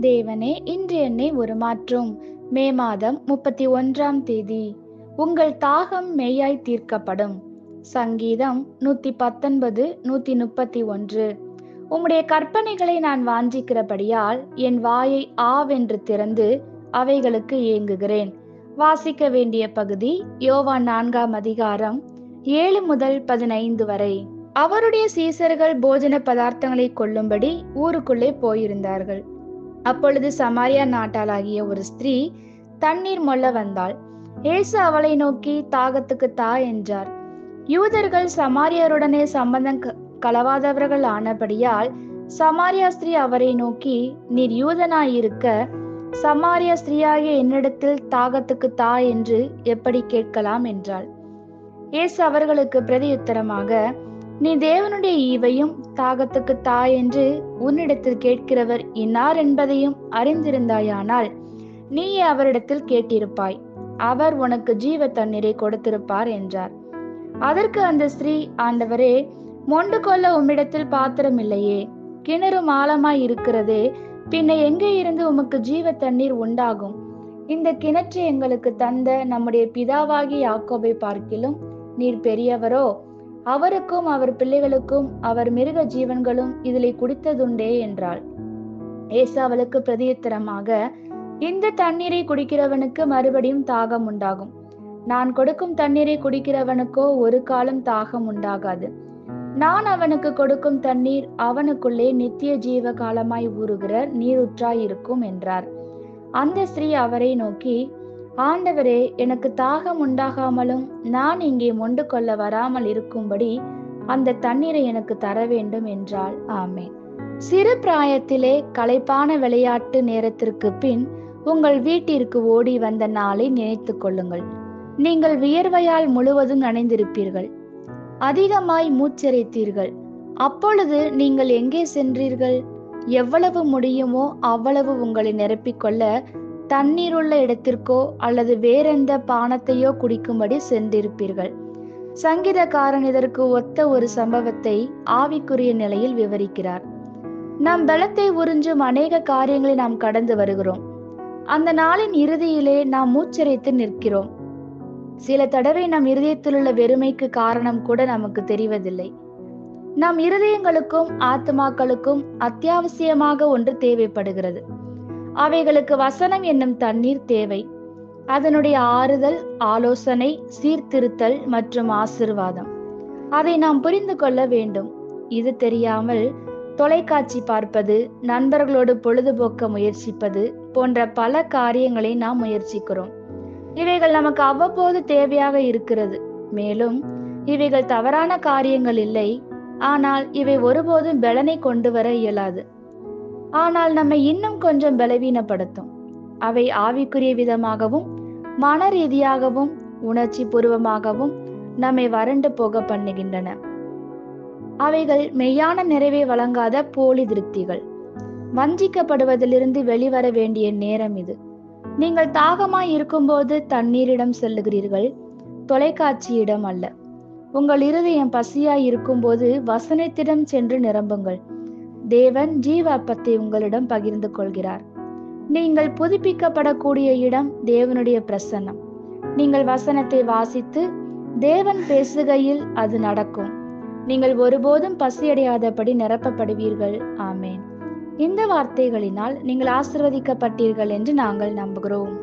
தேவனே, இன்று என்னை உருமாற்றும். மே மாதம் 31ஆம் தேதி. உங்கள் தாகம் மெய்யாய் தீர்க்கப்படும். சங்கீதம் 119, 131. உம்முடைய கற்பனைகளை நான் வாஞ்சிக்கிறபடியால் என் வாயை ஆவென்று திறந்து அவைகளுக்கு ஏங்குகிறேன். வாசிக்க வேண்டிய பகுதி யோவான் 4ஆம் அதிகாரம் 7 முதல் 15 வரை. அவருடைய சீசர்கள் போஜன பதார்த்தங்களை கொள்ளும்படி ஊருக்குள்ளே போயிருந்தார்கள். அப்பொழுது சமாரியா நாட்டாளாகிய ஒரு ஸ்திரீ தண்ணீர் மொள்ள வந்தாள். இயேசு அவளை நோக்கி, தாகத்துக்கு தா என்றார். யூதர்கள் சமாரியருடனே சம்பந்தம் கலவாதவர்கள் ஆனபடியால் சமாரியா ஸ்திரீ அவரை நோக்கி, நீர் யூதனாயிருக்க சமாரியா ஸ்திரீயாகிய என்னிடத்தில் தாகத்துக்கு தா என்று எப்படி கேட்கலாம் என்றாள். இயேசு அவர்களுக்கு பிரதியுத்தரமாக, நீ தேவனுடைய ஈவையும் தாகத்துக்கு தா என்று உன்னிடத்தில் கேட்கிறவர் இன்னார் என்பதையும் அறிந்திருந்தாயானால் நீயே அவரிடத்தில் கேட்டிருப்பாய், அவர் உனக்கு ஜீவ தண்ணீரை கொடுத்திருப்பார் என்றார். அதற்கு அந்த ஸ்திரீ, ஆண்டவரே, மொண்டு கொள்ள உம்மிடத்தில் பாத்திரம் இல்லையே, கிணறு ஆழமாய் இருக்கிறதே, பின்ன எங்கே இருந்து உமக்கு ஜீவ தண்ணீர் உண்டாகும்? இந்த கிணற்றை எங்களுக்கு தந்த நம்முடைய பிதாவாகி யாக்கோபை பார்க்கிலும் நீர் பெரியவரோ? அவருக்கும் அவர் பிள்ளைகளுக்கும் அவர் மிருக ஜீவன்களும் இதிலே குடித்ததுண்டே என்றாள். இயேசு அவளுக்கு பிரதியுத்தரமாக, இந்த தண்ணீரை குடிக்கிறவனுக்கு மறுபடியும் தாகம் உண்டாகும். நான் கொடுக்கும் தண்ணீரை குடிக்கிறவனுக்கோ ஒரு காலம் தாகம் உண்டாகாது. நான் அவனுக்கு கொடுக்கும் தண்ணீர் அவனுக்குள்ளே நித்திய ஜீவ காலமாய் ஊறுகிற நீரூற்றாய் இருக்கும் என்றார். அந்த ஸ்திரீ அவரை நோக்கி, ஆண்டவரே, எனக்கு தாகம் உண்டாகாமலும் நான் இங்கே மொண்டு கொள்ள வராமல் இருக்கும்படி அந்த தண்ணீரை எனக்கு தர வேண்டும் என்றாள். ஆமென். சிறு பிராயத்திலே களைப்பான விளையாட்டு நேரத்திற்கு பின் உங்கள் வீட்டிற்கு ஓடி வந்த நாளை நினைத்து கொள்ளுங்கள். நீங்கள் வியர்வையால் முழுவதும் நனைந்திருப்பீர்கள், அதிகமாய் மூச்சரைத்தீர்கள். அப்பொழுது நீங்கள் எங்கே சென்றீர்கள்? எவ்வளவு முடியுமோ அவ்வளவு உங்களை நிரப்பிக்கொள்ள தண்ணீருள்ள இடத்திற்கோ அல்லது வேறெந்த பானத்தையோ குடிக்கும்படி சென்றிருப்பீர்கள். சங்கீதக்காரன் இதற்கு ஒத்த ஒரு சம்பவத்தை ஆவிக்குரிய நிலையில் விவரிக்கிறார். நம் பலத்தை உறிஞ்சும் அநேக காரியங்களை நாம் கடந்து வருகிறோம். அந்த நாளின் இறுதியிலே நாம் மூச்சரைத்து நிற்கிறோம். சில தடவை நம் இருதயத்திலுள்ள வெறுமைக்கு காரணம் கூட நமக்கு தெரிவதில்லை. நம் இருதயங்களுக்கும் ஆத்மாக்களுக்கும் அத்தியாவசியமாக ஒன்று தேவைப்படுகிறது. அவைகளுக்கு வசனம் என்னும் தண்ணீர் தேவை. அதனுடைய ஆறுதல், ஆலோசனை, சீர்திருத்தல் மற்றும் ஆசீர்வாதம். அதை நாம் புரிந்து கொள்ள வேண்டும். இது தெரியாமல் தொலைக்காட்சி பார்ப்பது, நண்பர்களோடு பொழுதுபோக்க முயற்சிப்பது போன்ற பல காரியங்களை நாம் முயற்சிக்கிறோம். இவைகள் நமக்கு அவ்வப்போது தேவையாக இருக்கிறது. மேலும் இவைகள் தவறான காரியங்கள் இல்லை. ஆனால் இவை ஒருபோதும் பலனை கொண்டு வர இயலாது. ஆனால் நம்மை இன்னும் கொஞ்சம் பலவீனப்படுத்தும். அவை ஆவிக்குரிய விதமாகவும் மன ரீதியாகவும் உணர்ச்சி பூர்வமாகவும் நம்மை வறண்டு போக பண்ணுகின்றன. அவைகள் மெய்யான நிறைவை வழங்காத போலி திருப்திகள். வஞ்சிக்கப்படுவதிலிருந்து வெளிவர வேண்டிய நேரம் இது. நீங்கள் தாகமாய் இருக்கும்போது தண்ணீரிடம் செல்லுகிறீர்கள், தொலைக்காட்சியிடம் அல்ல. உங்கள் இருதயம் பசியாய் இருக்கும்போது வசனத்திடம் சென்று நிரம்புங்கள். தேவன் ஜீவ அப்பத்தை உங்களிடம் பகிர்ந்து கொள்கிறார். நீங்கள் புதுப்பிக்கப்படக்கூடிய இடம் தேவனுடைய பிரசன்னம். நீங்கள் வசனத்தை வாசித்து தேவன் பேசுகையில் அது நடக்கும். நீங்கள் ஒருபோதும் பசியடையாதபடி நிரப்பப்படுவீர்கள். ஆமேன். இந்த வார்த்தைகளினால் நீங்கள் ஆசீர்வதிக்கப்பட்டீர்கள் என்று நாங்கள் நம்புகிறோம்.